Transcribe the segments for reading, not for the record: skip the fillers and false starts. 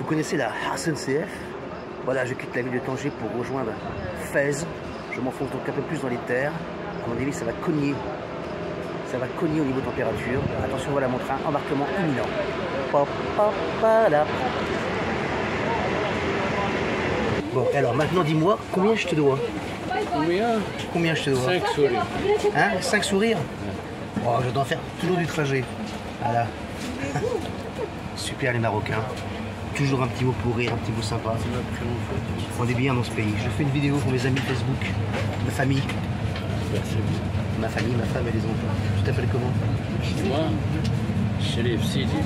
connaissez la SNCF. Voilà, je quitte la ville de Tanger pour rejoindre Fès. Je m'enfonce donc un peu plus dans les terres. À mon avis, ça va cogner. Ça va cogner au niveau température. Attention, voilà mon train, embarquement imminent. Pop, pop, là. Bon, alors maintenant dis-moi, combien je te dois? Combien je te dois? 5 sourires. Hein? 5 sourires? Oh, je dois faire toujours du trajet. Voilà. Super les Marocains. Toujours un petit mot pour rire, un petit mot sympa. On est bien dans ce pays. Je fais une vidéo pour mes amis Facebook, ma famille. Ma famille, ma femme et les enfants. Tu t'appelles comment? Moi, Shrif Sidi.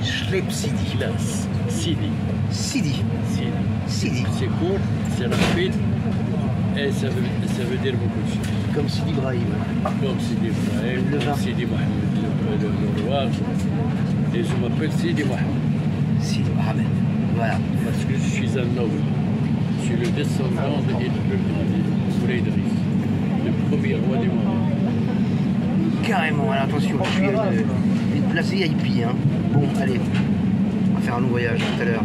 Shrif Sidi. Classe. Sidi. Sidi. Sidi. Sidi. C'est court, c'est rapide et ça veut dire beaucoup de choses. Comme Sidi Ibrahim. Comme Sidi Ibrahim, comme Sidi Mohamed, le roi. Et je m'appelle Sidi Mohamed. Sidi Mohamed. Voilà. Parce que je suis un noble. Je suis le descendant de Moulay Idriss, le premier roi du monde. Carrément, alors attention, je suis à une place VIP. Hein. Bon, allez, on va faire un long voyage tout à l'heure.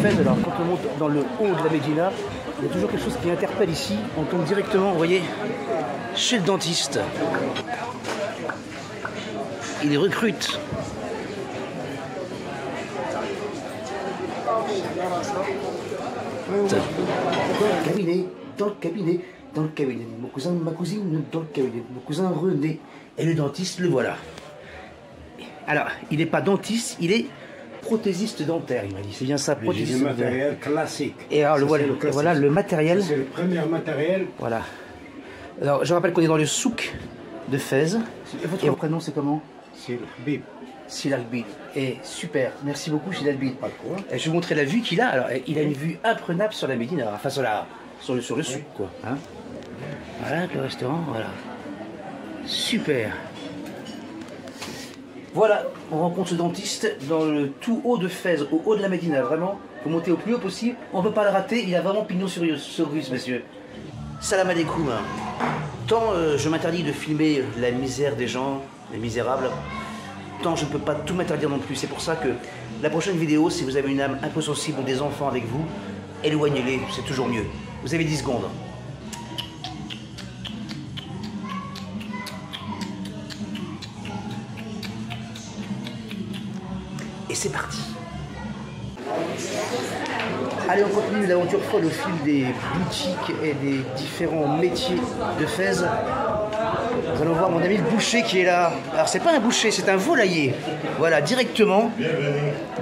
Alors, quand on monte dans le haut de la Médina, il y a toujours quelque chose qui interpelle ici. On tombe directement, vous voyez, chez le dentiste. Il recrute. Cabinet, dans le cabinet, dans le cabinet. Mon cousin, ma cousine, dans le cabinet. Mon cousin René. Et le dentiste, le voilà. Alors, il n'est pas dentiste, il est prothésiste dentaire, il m'a dit. C'est bien ça, prothésiste dentaire. C'est du matériel classique. Et alors, voilà le matériel. C'est le premier matériel. Voilà. Alors, je rappelle qu'on est dans le souk de Fès. Et votre prénom, c'est comment? C'est le Habib. Silalbid. Et super, merci beaucoup Silalbid. Pas de quoi. Je vais vous montrer la vue qu'il a. Alors, il a une vue imprenable sur la Médina, enfin sur le souk, quoi. Hein, voilà le restaurant, voilà. Super. Voilà, on rencontre ce dentiste dans le tout haut de Fès, au haut de la Médina. Vraiment, il faut monter au plus haut possible. On ne peut pas le rater, il a vraiment pignon sur rue, monsieur. Salam alaikum. Tant je m'interdis de filmer la misère des gens, les misérables, tant je ne peux pas tout m'interdire non plus. C'est pour ça que la prochaine vidéo, si vous avez une âme un peu sensible ou des enfants avec vous, éloignez-les, c'est toujours mieux. Vous avez 10 secondes. Et c'est parti. Allez, on continue l'aventure folle au fil des boutiques et des différents métiers de Fès. Nous allons voir mon ami le boucher qui est là. Alors, c'est pas un boucher, c'est un volailler. Voilà, directement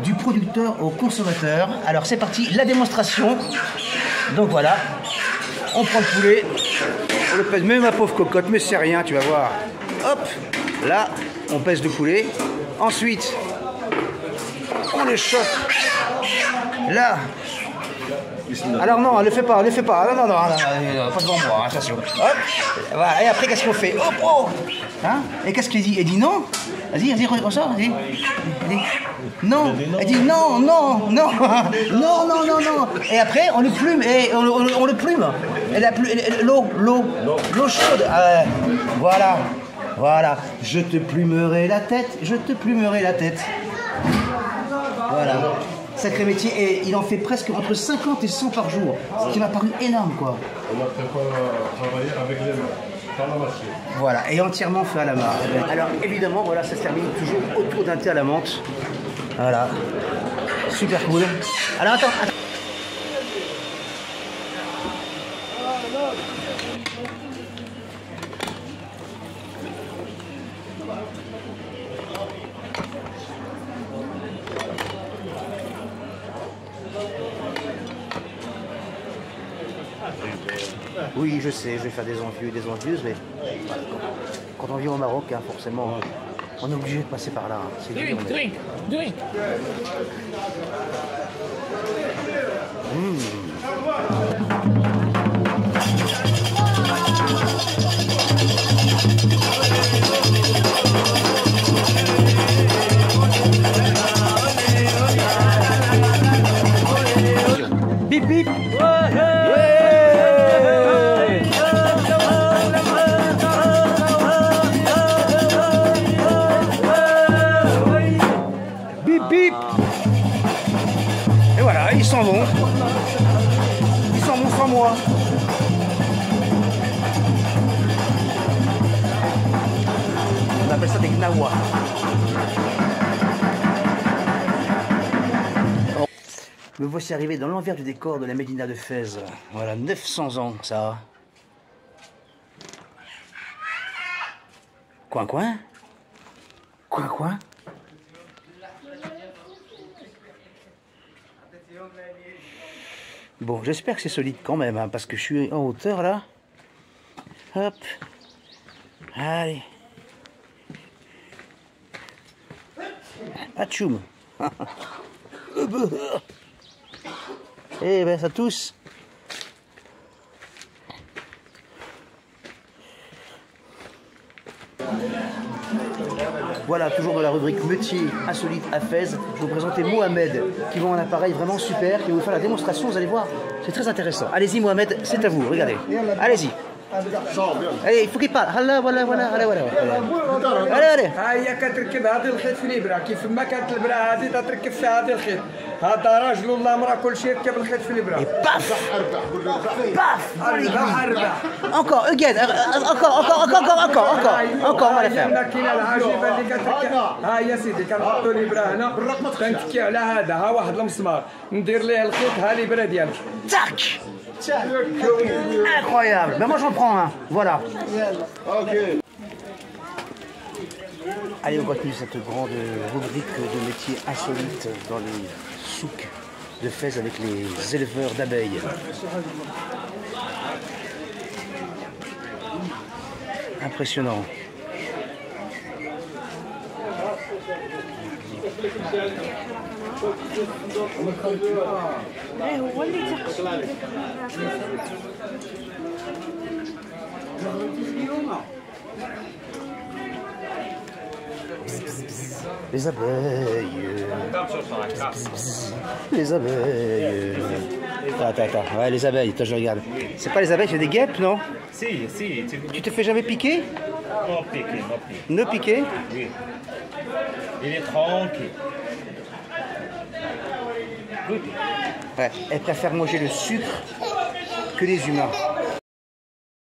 du producteur au consommateur. Alors, c'est parti, la démonstration. Donc voilà, on prend le poulet. On le pèse, même ma pauvre cocotte, mais c'est rien, tu vas voir. Hop, là, on pèse le poulet. Ensuite, on le chauffe. Là. Alors non, ne le fais pas, ne le fais pas. Non, pas devant moi, attention. Hop. Voilà. Et après, qu'est-ce qu'on fait? Hop, oh. Hein? Et qu'est-ce qu'il dit? Il dit non. Vas-y, ressort, vas-y. Non. Elle dit non, non, non. Non, non, non, non. Et après, on le plume. Et on le plume. Et l'eau chaude. Voilà. Voilà. Je te plumerai la tête. Je te plumerai la tête. Voilà. Sacré métier, et il en fait presque entre 50 et 100 par jour, ce qui m'a paru énorme, quoi. On a travaillé avec les mains, par la machine. Voilà, et entièrement fait à la main. Alors évidemment, voilà, ça se termine toujours autour d'un thé à la menthe. Voilà, super cool. Alors attends. Oui, je sais, je vais faire des envieux et des envieuses, mais quand on vit au Maroc, hein, forcément, on est obligé de passer par là. Hein. C'est dur, mais... Drink. Bip bip. ils s'en vont. Ils s'en vont sans moi. On appelle ça des gnawa. Me voici arrivé dans l'envers du décor de la Médina de Fès. Voilà, 900 ans, ça. Coin, coin. Coin, coin. Bon, j'espère que c'est solide quand même, hein, parce que je suis en hauteur là. Hop. Allez. Atchoum. Eh ben ça tousse. Voilà, toujours dans la rubrique métier insolite à Fès, je vais vous présenter Mohamed qui vend un appareil vraiment super, qui va vous faire la démonstration, vous allez voir, c'est très intéressant. Allez-y Mohamed, c'est à vous, regardez. Allez-y. Allez, il faut qu'il parle. Allez, voilà. allez. هي كتركب هذا الخيط في الابره كيف ما كانت الابره هذه تتركب في هذا الخيط هذا راجل ولا امراه كل شيء يركب الخيط في الابره Paf. أربع Encore, again, encore, on va la faire. الماكينه العجيبه اللي كتركب ها يا سيدي كنحطوا الابره هنا كنتكي على هذا ها واحد المسمار ندير ليه الخيط ها الابره ديالك Tac. Incroyable. Ben moi j'en prends un. Voilà. Allez, on continue cette grande rubrique de métiers insolites dans les souks de Fès avec les éleveurs d'abeilles. Impressionnant. Les abeilles. Les abeilles. Attends. Ouais, les abeilles, toi je regarde. C'est pas les abeilles, c'est des guêpes, non? Si. Tu te fais jamais piquer? Non piqué. Ne piquer? Oui. Il est tranquille. Ouais, elle préfère manger le sucre que les humains.